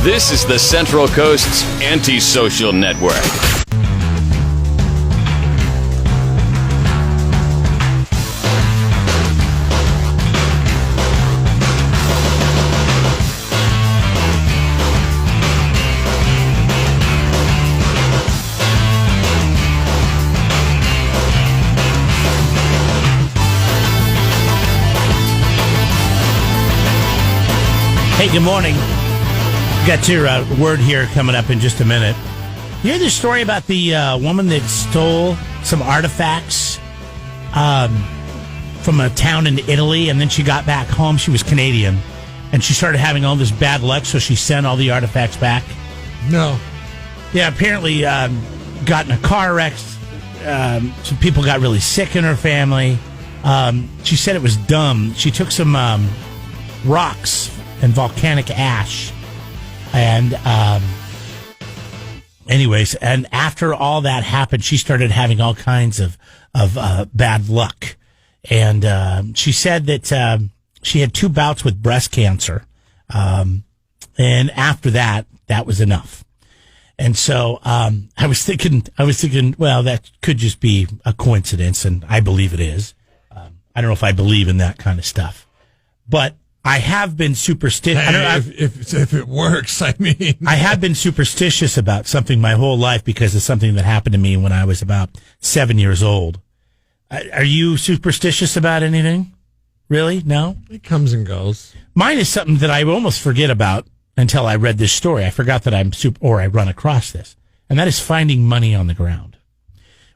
This is the Central Coast's antisocial network. Hey, good morning. Got your word here coming up in just a minute. You hear this story about the woman that stole some artifacts from a town in Italy, and then she got back home. She was Canadian, and she started having all this bad luck, so she sent all the artifacts back. No. Yeah, apparently got in a car wreck. Some people got really sick in her family. She said it was dumb. She took some rocks and volcanic ash. And anyways, and after all that happened, she started having all kinds of bad luck. And she said that she had 2 bouts with breast cancer. And after that, that was enough. And so I was thinking, well, that could just be a coincidence, and I believe it is. I don't know if I believe in that kind of stuff. But I have been superstitious. If it works, I mean. I have been superstitious about something my whole life because of something that happened to me when I was about 7 years old. Are you superstitious about anything? Really? No? It comes and goes. Mine is something that I almost forget about until I read this story. I forgot that I run across this. And that is finding money on the ground.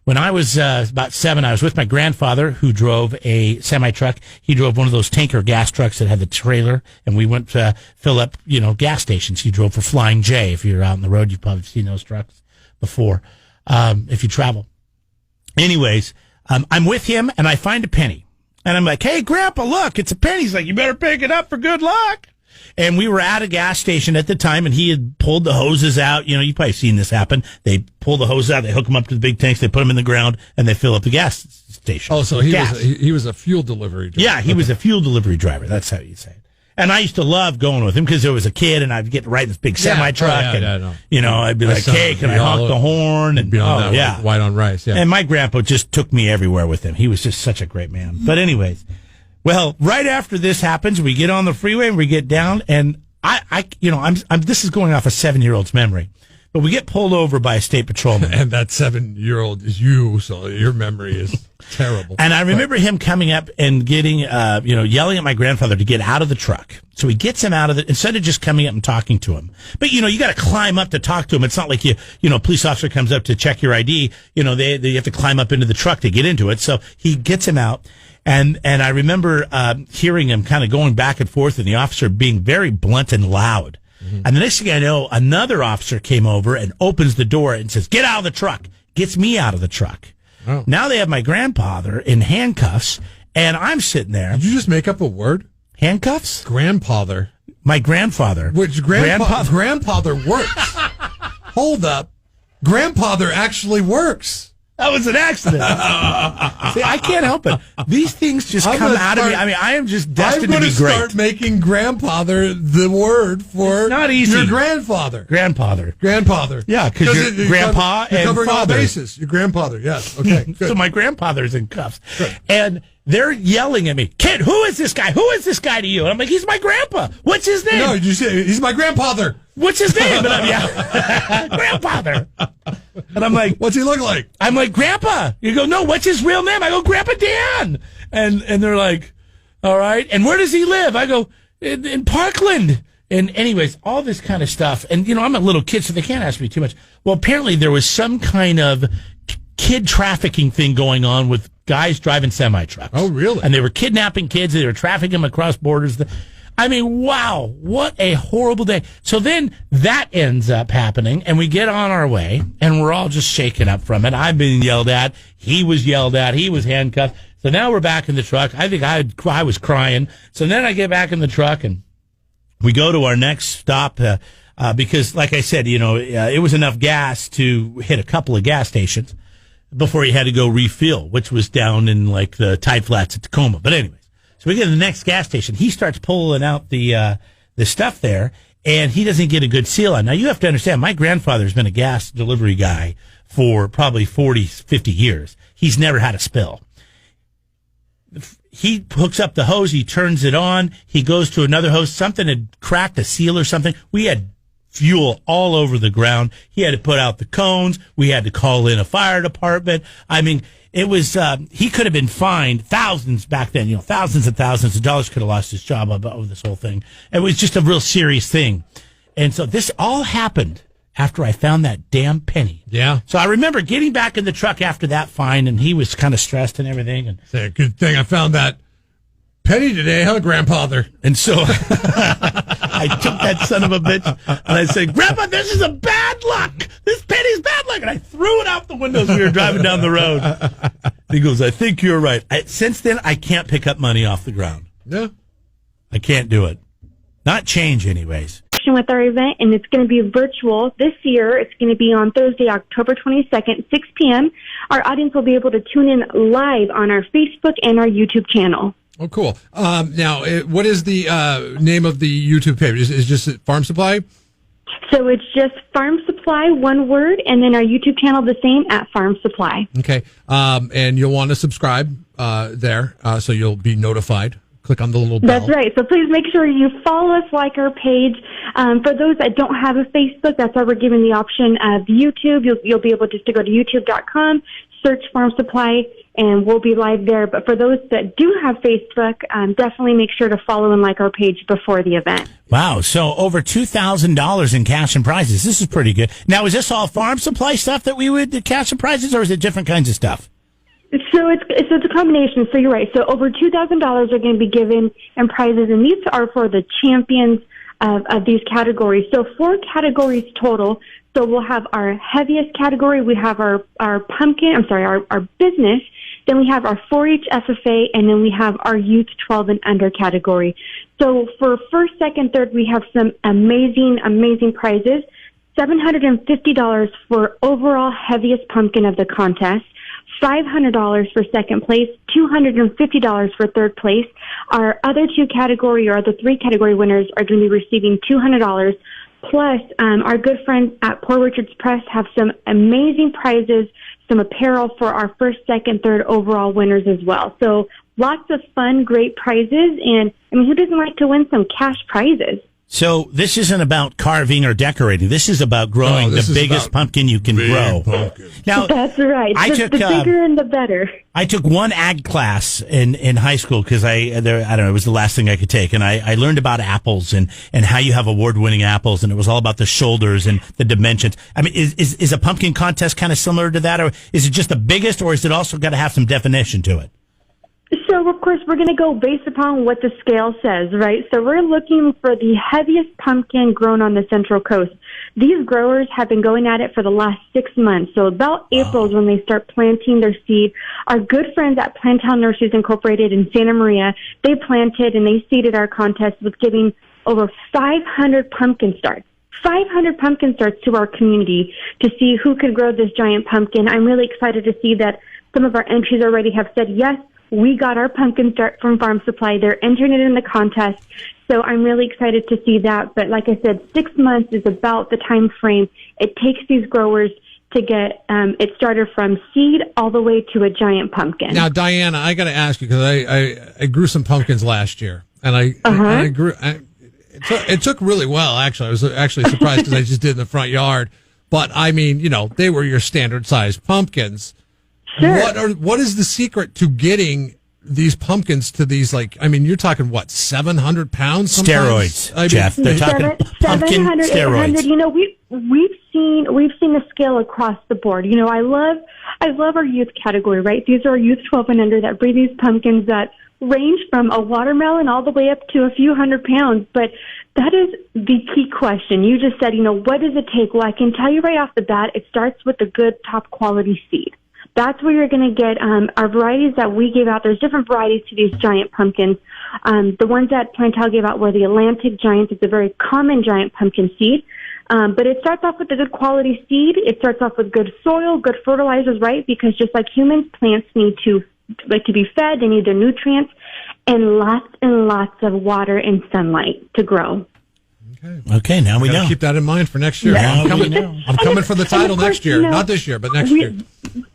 When I was about 7, I was with my grandfather, who drove a semi-truck. He drove one of those tanker gas trucks that had the trailer, and we went to fill up, gas stations. He drove for Flying J. If you're out on the road, you've probably seen those trucks before, if you travel. Anyways, I'm with him, and I find a penny. And I'm like, hey, Grandpa, look, it's a penny. He's like, you better pick it up for good luck. And we were at a gas station at the time, and he had pulled the hoses out. You've probably seen this happen. They pull the hose out, they hook them up to the big tanks, they put them in the ground, and they fill up the gas station. Oh, so he was a fuel delivery driver. Yeah, he was a fuel delivery driver. That's how you say it. And I used to love going with him because I was a kid, and I'd get right in this big semi-truck. I'd be like, hey, can I honk the horn? And white on rice, yeah. And my grandpa just took me everywhere with him. He was just such a great man. But anyways, well, right after this happens, we get on the freeway and we get down, and I'm this is going off a 7-year-old's memory, but we get pulled over by a state patrolman. And that 7-year-old is you, so your memory is terrible. And I remember him coming up and getting, yelling at my grandfather to get out of the truck. So he gets him out of it instead of just coming up and talking to him. But, you got to climb up to talk to him. It's not like a police officer comes up to check your ID. They have to climb up into the truck to get into it. So he gets him out. And I remember hearing him kind of going back and forth, and the officer being very blunt and loud. Mm-hmm. And the next thing I know, another officer came over and opens the door and says, get out of the truck. Gets me out of the truck. Oh. Now they have my grandfather in handcuffs, and I'm sitting there. Did you just make up a word? Handcuffs? Grandfather. My grandfather. Which grandfather works. Hold up. Grandfather actually works. That was an accident. See, I can't help it. These things just come out of me. I mean, I am just destined to be great. I'm going to start making grandfather the word for it's not easy. Your grandfather. Grandfather. Yeah, because you're grandpa you're and covering father. all bases. Your grandfather, yes. Okay, good. So my grandfather's in cuffs. Good. And they're yelling at me, kid, who is this guy? Who is this guy to you? And I'm like, he's my grandpa. What's his name? No, you say, he's my grandfather. What's his name? And I'm, grandfather. And I'm like, what's he look like? I'm like, Grandpa. You go, no, what's his real name? I go, Grandpa Dan. And they're like, all right. And where does he live? I go, in Parkland. And anyways, all this kind of stuff. And, I'm a little kid, so they can't ask me too much. Well, apparently there was some kind of kid trafficking thing going on with guys driving semi-trucks. Oh, really? And they were kidnapping kids. They were trafficking them across borders. I mean, wow, what a horrible day. So then that ends up happening, and we get on our way, and we're all just shaken up from it. I've been yelled at. He was yelled at. He was handcuffed. So now we're back in the truck. I think I was crying. So then I get back in the truck, and we go to our next stop because, like I said, it was enough gas to hit a couple of gas stations before you had to go refill, which was down in, like, the Tide Flats at Tacoma. But anyways. So we get to the next gas station. He starts pulling out the stuff there, and he doesn't get a good seal on. Now, you have to understand, my grandfather's been a gas delivery guy for probably 40, 50 years. He's never had a spill. He hooks up the hose, he turns it on, he goes to another hose, something had cracked a seal or something. We had fuel all over the ground. He had to put out the cones. We had to call in a fire department. I mean, it was, he could have been fined thousands back then, thousands and thousands of dollars, could have lost his job over this whole thing. It was just a real serious thing. And so this all happened after I found that damn penny. Yeah. So I remember getting back in the truck after that fine, and he was kind of stressed and everything. And Say, good thing I found that penny today, huh, Grandpather? And so I took that son of a bitch, and I said, Grandpa, this is a bad luck. This penny's bad luck. And I threw it out the window as we were driving down the road. He goes, I think you're right. Since then, I can't pick up money off the ground. Yeah. I can't do it. Not change, anyways. With our event, and it's going to be virtual this year. It's going to be on Thursday, October 22nd, 6 p.m. Our audience will be able to tune in live on our Facebook and our YouTube channel. Oh, cool. Now, what is the name of the YouTube page? Is it just Farm Supply? So it's just Farm Supply, one word, and then our YouTube channel the same, at Farm Supply. Okay. And you'll want to subscribe there, so you'll be notified. Click on the little bell. That's right. So please make sure you follow us, like our page. For those that don't have a Facebook, that's why we're giving the option of YouTube. You'll be able just to go to youtube.com, search Farm Supply, and we'll be live there. But for those that do have Facebook, definitely make sure to follow and like our page before the event. Wow. So over $2,000 in cash and prizes. This is pretty good. Now, is this all Farm Supply stuff that we would cash and prizes, or is it different kinds of stuff? So it's a combination. So you're right. So over $2,000 are going to be given in prizes, and these are for the champions of these categories. So 4 categories total. So we'll have our heaviest category. We have our business. Then we have our 4-H FFA, and then we have our youth 12 and under category. So for first, second, third, we have some amazing prizes. $750 for overall heaviest pumpkin of the contest. $500 for second place, $250 for third place. Our other 3 category winners are going to be receiving $200. Plus, our good friends at Poor Richard's Press have some amazing prizes, some apparel for our first, second, third overall winners as well. So lots of fun, great prizes. And I mean, who doesn't like to win some cash prizes? So this isn't about carving or decorating. This is about growing the biggest pumpkin you can grow. Pumpkin. Now, that's right. The bigger and the better. I took one ag class in high school because I don't know, it was the last thing I could take, and I learned about apples and how you have award-winning apples, and it was all about the shoulders and the dimensions. I mean, is a pumpkin contest kind of similar to that, or is it just the biggest, or is it also got to have some definition to it? So, of course, we're going to go based upon what the scale says, right? So we're looking for the heaviest pumpkin grown on the Central Coast. These growers have been going at it for the last 6 months. So about April is when they start planting their seed. Our good friends at Plantown Nurseries Incorporated in Santa Maria, they planted and they seeded our contest with giving over 500 pumpkin starts. 500 pumpkin starts to our community to see who could grow this giant pumpkin. I'm really excited to see that some of our entries already have said, yes, we got our pumpkin start from Farm Supply. They're entering it in the contest. So I'm really excited to see that. But like I said, 6 months is about the time frame it takes these growers to get it started from seed all the way to a giant pumpkin. Now, Diana, I got to ask you, because I grew some pumpkins last year, and I grew. It took really well, actually. I was actually surprised because I just did it in the front yard. But I mean, they were your standard sized pumpkins. Sure. What is the secret to getting these pumpkins to these, you're talking, 700 pounds sometimes? Steroids, Jeff. They're talking pumpkin 700, steroids. 800. We've seen the scale across the board. I love our youth category, right? These are our youth 12 and under that breed these pumpkins that range from a watermelon all the way up to a few hundred pounds. But that is the key question. You just said, what does it take? Well, I can tell you right off the bat, it starts with a good top quality seed. That's where you're going to get our varieties that we gave out. There's different varieties to these giant pumpkins. The ones that Plantel gave out were the Atlantic Giants. It's a very common giant pumpkin seed. But it starts off with a good quality seed. It starts off with good soil, good fertilizers, right? Because just like humans, plants need to be fed. They need their nutrients and lots of water and sunlight to grow. Okay, now we know. Keep that in mind for next year. Now I'm coming, we know. I'm coming for the title course, next year. Not this year, but next year.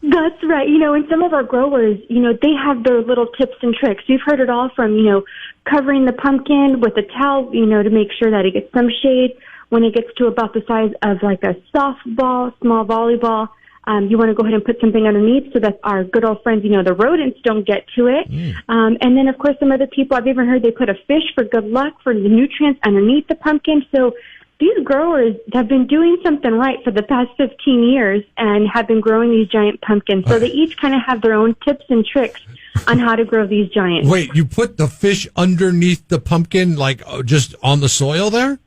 That's right. And some of our growers, they have their little tips and tricks. You've heard it all from, covering the pumpkin with a towel, to make sure that it gets some shade. When it gets to about the size of like a softball, small volleyball, you want to go ahead and put something underneath so that our good old friends, the rodents don't get to it. And then, of course, some other people, I've even heard they put a fish for good luck for the nutrients underneath the pumpkin. So these growers have been doing something right for the past 15 years and have been growing these giant pumpkins. So they each kind of have their own tips and tricks on how to grow these giants. Wait, you put the fish underneath the pumpkin, like just on the soil there?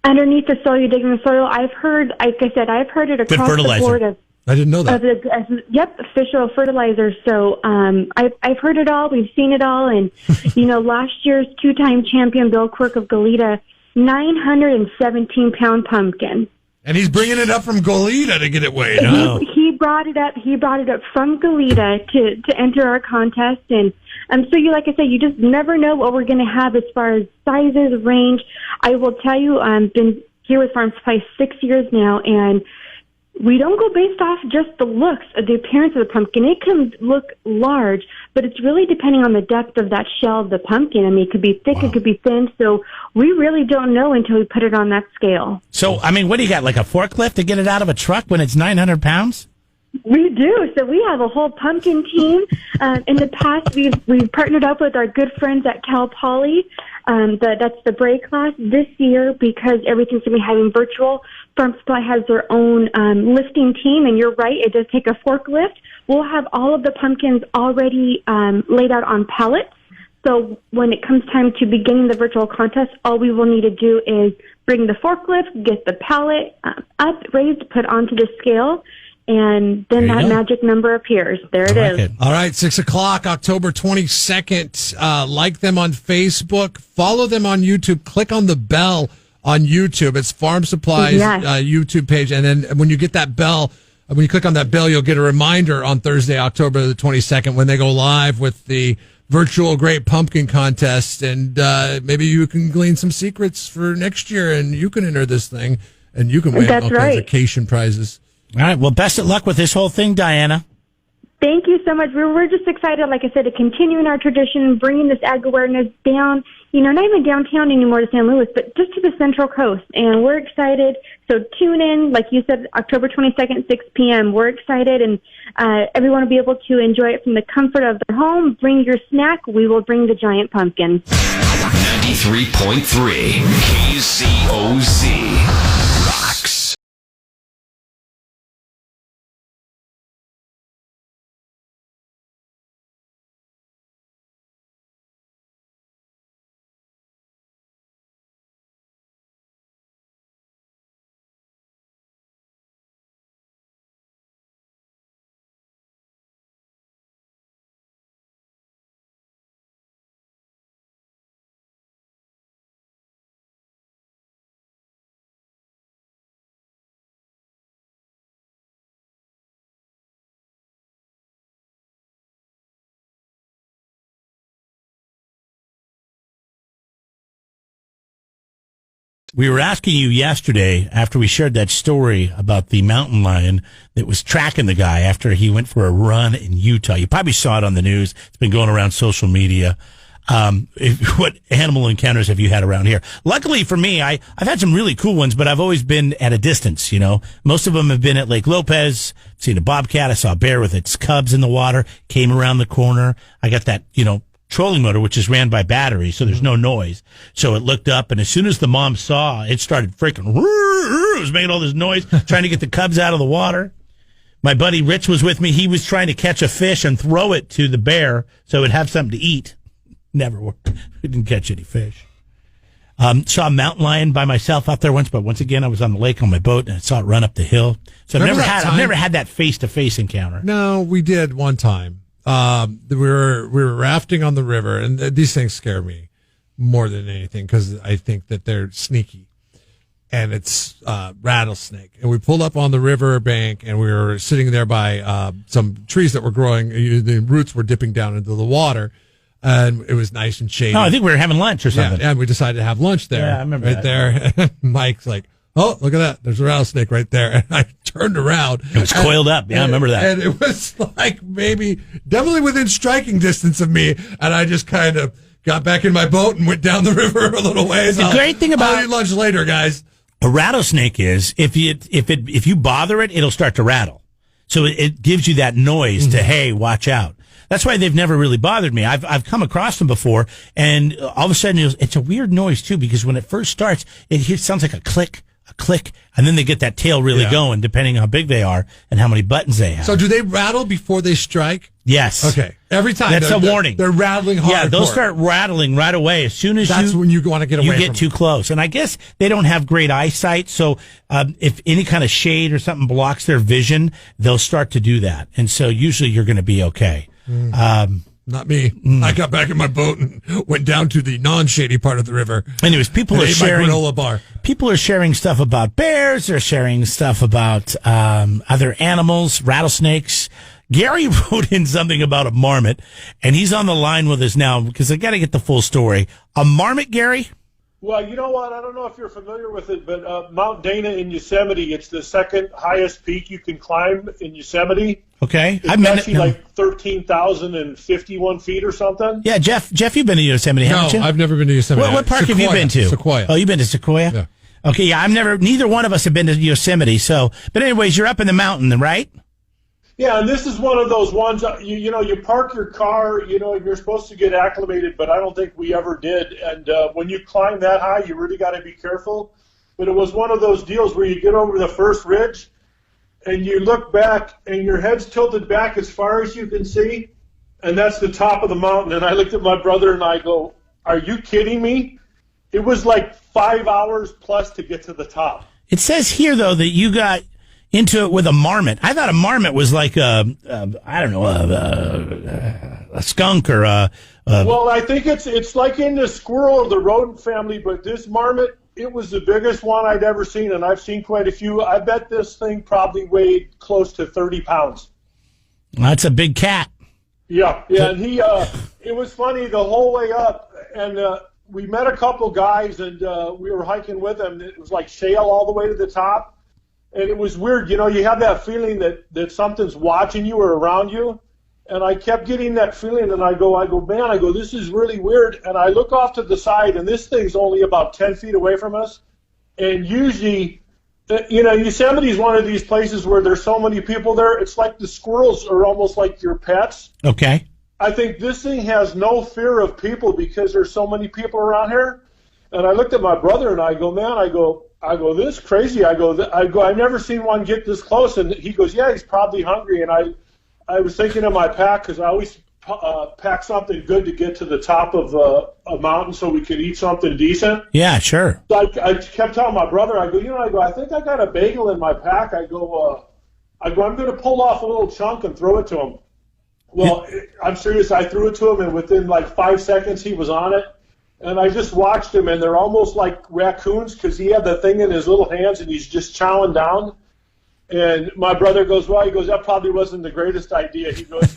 Underneath the soil, you dig in the soil. I've heard, like I said, I've heard it across the board of. I didn't know that. Yep, fish oil fertilizer. So I've heard it all. We've seen it all. And, last year's 2-time champion Bill Quirk of Goleta, 917-pound pumpkin. And he's bringing it up from Goleta to get it weighed. Huh? He brought it up. He brought it up from Goleta to enter our contest. And so like I said, you just never know what we're going to have as far as sizes, range. I will tell you, I've been here with Farm Supply 6 years now, and we don't go based off just the looks, the appearance of the pumpkin. It can look large, but it's really depending on the depth of that shell of the pumpkin. I mean, it could be thick, It could be thin. So we really don't know until we put it on that scale. So, I mean, what do you got, like a forklift to get it out of a truck when it's 900 pounds? We do. So we have a whole pumpkin team. In the past, we've partnered up with our good friends at Cal Poly. That's the Bray class. This year, because everything's going to be having virtual, Farm Supply has their own lifting team. And you're right, it does take a forklift. We'll have all of the pumpkins already laid out on pallets. So when it comes time to beginning the virtual contest, all we will need to do is bring the forklift, get the pallet up, raised, put onto the scale, and then that magic number appears. There it is. All right, 6 o'clock, October 22nd. Like them on Facebook. Follow them on YouTube. Click on the bell on YouTube. It's Farm Supply's YouTube page. And then when you get that bell, when you click on that bell, you'll get a reminder on Thursday, October the 22nd, when they go live with the virtual Great Pumpkin Contest. And maybe you can glean some secrets for next year, and you can enter this thing, and you can win all kinds of Cation prizes. All right. Well, best of luck with this whole thing, Diana. Thank you so much. We're just excited, like I said, to continue in our tradition, bringing this ag awareness down, not even downtown anymore to San Luis, but just to the Central Coast. And we're excited. So tune in, like you said, October 22nd, 6 p.m. We're excited, and everyone will be able to enjoy it from the comfort of their home. Bring your snack. We will bring the giant pumpkin. 93.3 KZOZ. We were asking you yesterday, after we shared that story about the mountain lion that was tracking the guy after he went for a run in Utah. You probably saw it on the news. It's been going around social media. What animal encounters have you had around here? Luckily for me, I've had some really cool ones, but I've always been at a distance, Most of them have been at Lake Lopez. Seen a bobcat. I saw a bear with its cubs in the water, came around the corner. I got that, trolling motor, which is ran by battery, so there's no noise. So it looked up, and as soon as the mom saw, it started freaking, it was making all this noise, trying to get the cubs out of the water. My buddy Rich was with me. He was trying to catch a fish and throw it to the bear so it'd have something to eat. Never worked. We didn't catch any fish. Saw a mountain lion by myself out there once, but once again, I was on the lake on my boat, and I saw it run up the hill. So I've never had that face-to-face encounter. No, we did one time. We were rafting on the river, and these things scare me more than anything because I think that they're sneaky. And it's rattlesnake. And we pulled up on the river bank, and we were sitting there by some trees that were growing. The roots were dipping down into the water. and it was nice and shady. Oh, I think we were having lunch or something. Yeah, and we decided to have lunch there. Yeah, I remember right that. there. Mike's like, "Oh, look at that! There's a rattlesnake right there." And I turned around. It was coiled up. Yeah, I remember that. And it was like definitely within striking distance of me. And I just kind of got back in my boat and went down the river a little ways. The great thing about I'll eat lunch later, guys. A rattlesnake is if you bother it, it'll start to rattle. So it gives you that noise to, hey, watch out. That's why they've never really bothered me. I've come across them before, and all of a sudden it's a weird noise too, because when it first starts, it sounds like a click, and then they get that tail really going, depending on how big they are and how many buttons they have. So do they rattle before they strike? Yes. Okay. Every time. That's a warning. They're rattling hard. Yeah, they'll start rattling right away as soon as that's when you want to get away you from get too close. And I guess they don't have great eyesight, so if any kind of shade or something blocks their vision, they'll start to do that. And so usually you're going to be okay. Not me. I got back in my boat and went down to the non-shady part of the river. Anyways, people are sharing my granola bar. People are sharing stuff about bears. They're sharing stuff about other animals, rattlesnakes. Gary wrote in something about a marmot, and he's on the line with us now because I got to get the full story. A marmot, Gary? Well, you know what? I don't know if you're familiar with it, but Mount Dana in Yosemite, it's the second highest peak you can climb in Yosemite. Okay. It's actually like 13,051 feet or something. Yeah, Jeff, you've been to Yosemite, haven't you? No, I've never been to Yosemite. What park have you been to? Sequoia. Oh, you've been to Sequoia? Yeah. Okay, yeah, neither one of us have been to Yosemite, but anyways, you're up in the mountain, right? Yeah, and this is one of those ones, you park your car, you're supposed to get acclimated, but I don't think we ever did. And when you climb that high, you really got to be careful. But it was one of those deals where you get over the first ridge, and you look back, and your head's tilted back as far as you can see, and that's the top of the mountain. And I looked at my brother, and I go, are you kidding me? It was like 5 hours plus to get to the top. It says here, though, that you got into it with a marmot. I thought a marmot was like a skunk or a. Well, I think it's like in the squirrel or the rodent family, but this marmot, it was the biggest one I'd ever seen, and I've seen quite a few. I bet this thing probably weighed close to 30 pounds. That's a big cat. Yeah, and it was funny the whole way up, and we met a couple guys, and we were hiking with them. It was like shale all the way to the top. And it was weird, you have that feeling that something's watching you or around you. And I kept getting that feeling, and I go, man, this is really weird. And I look off to the side, and this thing's only about 10 feet away from us. And usually, Yosemite is one of these places where there's so many people there. It's like the squirrels are almost like your pets. Okay. I think this thing has no fear of people because there's so many people around here. And I looked at my brother, and I go, man, this is crazy. I've never seen one get this close. And he goes, yeah, he's probably hungry. And I was thinking of my pack because I always pack something good to get to the top of a mountain so we could eat something decent. Yeah, sure. So I kept telling my brother, I think I got a bagel in my pack. I'm going to pull off a little chunk and throw it to him. Well, I'm serious. I threw it to him, and within like 5 seconds, he was on it. And I just watched him, and they're almost like raccoons because he had the thing in his little hands, and he's just chowing down. And my brother goes, that probably wasn't the greatest idea. He goes,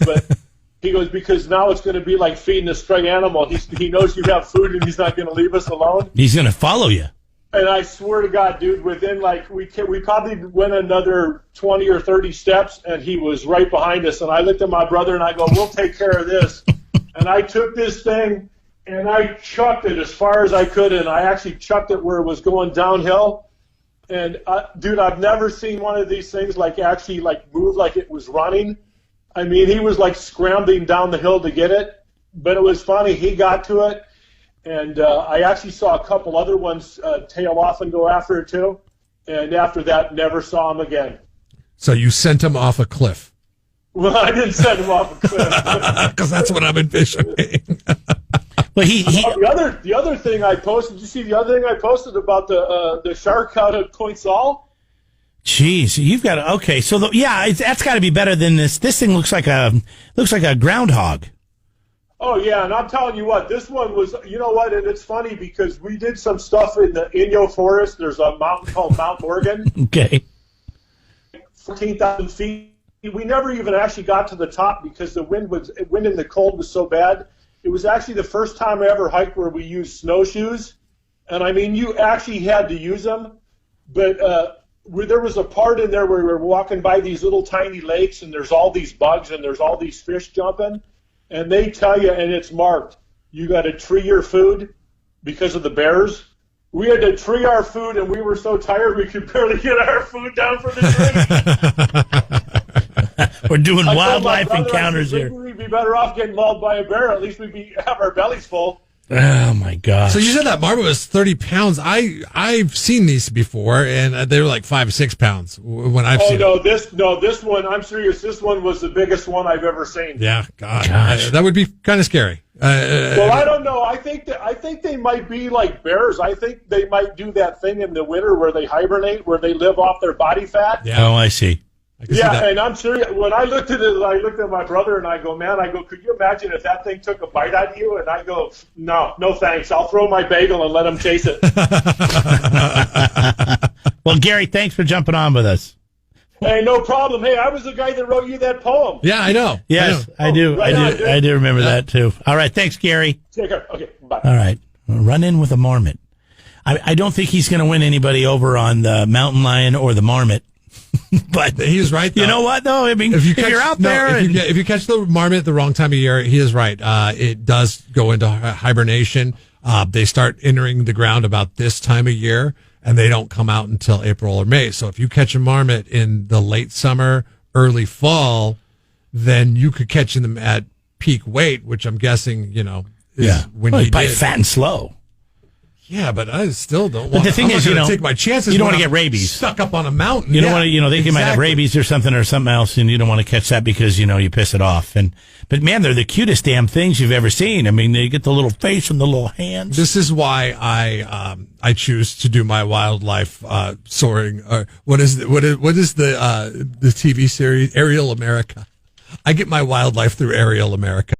because now it's going to be like feeding a stray animal. He knows you have food, and he's not going to leave us alone. He's going to follow you. And I swear to God, dude, within we probably went another 20 or 30 steps, and he was right behind us. And I looked at my brother, and I go, we'll take care of this. And I took this thing, and I chucked it as far as I could, and I actually chucked it where it was going downhill. And, dude, I've never seen one of these things actually move like it was running. I mean, he was scrambling down the hill to get it. But it was funny. He got to it, and I actually saw a couple other ones tail off and go after it too. And after that, never saw him again. So you sent him off a cliff? Well, I didn't send him off a cliff. Because that's what I'm envisioning. Well, the other thing I posted. Did you see the other thing I posted about the shark out at Point Sol? Jeez, you've got to. Okay, so that's got to be better than this. This thing looks like a groundhog. Oh yeah, and I'm telling you what, this one was. You know what? And it's funny because we did some stuff in the Inyo Forest. There's a mountain called Mount Morgan. Okay. 14,000 feet. We never even actually got to the top because the wind and the cold was so bad. It was actually the first time I ever hiked where we used snowshoes. And I mean, you actually had to use them. But there was a part in there where we were walking by these little tiny lakes, and there's all these bugs and there's all these fish jumping. And they tell you, and it's marked, you got to tree your food because of the bears. We had to tree our food, and we were so tired we could barely get our food down from the tree. We're doing wildlife encounters here. We'd be better off getting mauled by a bear. At least we'd have our bellies full. Oh, my God. So you said that marmot was 30 pounds. I've seen these before, and they were like 5 or 6 pounds when I've seen them. This one, I'm serious. This one was the biggest one I've ever seen. Yeah, gosh. That would be kind of scary. Well, I don't know. I think they might be like bears. I think they might do that thing in the winter where they hibernate, where they live off their body fat. Yeah. Oh, I see. Yeah, and I'm serious. When I looked at it, I looked at my brother and I go, man, could you imagine if that thing took a bite out of you? And I go, no thanks. I'll throw my bagel and let him chase it. Well, Gary, thanks for jumping on with us. Hey, no problem. Hey, I was the guy that wrote you that poem. Yeah, I know. Yes, I do. I do remember that too. All right, thanks, Gary. Take care. Okay, bye. All right, run in with a marmot. I don't think he's going to win anybody over on the mountain lion or the marmot. But he's right, though. You know what, though? I mean, if you're out there... if you catch the marmot at the wrong time of year, he is right. It does go into hibernation. They start entering the ground about this time of year, and they don't come out until April or May. So if you catch a marmot in the late summer, early fall, then you could catch them at peak weight, which I'm guessing, is when he probably fat and slow. Yeah, but I still don't want. But the thing is, take my chances. You don't want to get rabies stuck up on a mountain. You don't want to. They might have rabies or something else, and you don't want to catch that because you piss it off. But man, they're the cutest damn things you've ever seen. I mean, they get the little face and the little hands. This is why I choose to do my wildlife soaring. What is the TV series Aerial America? I get my wildlife through Aerial America.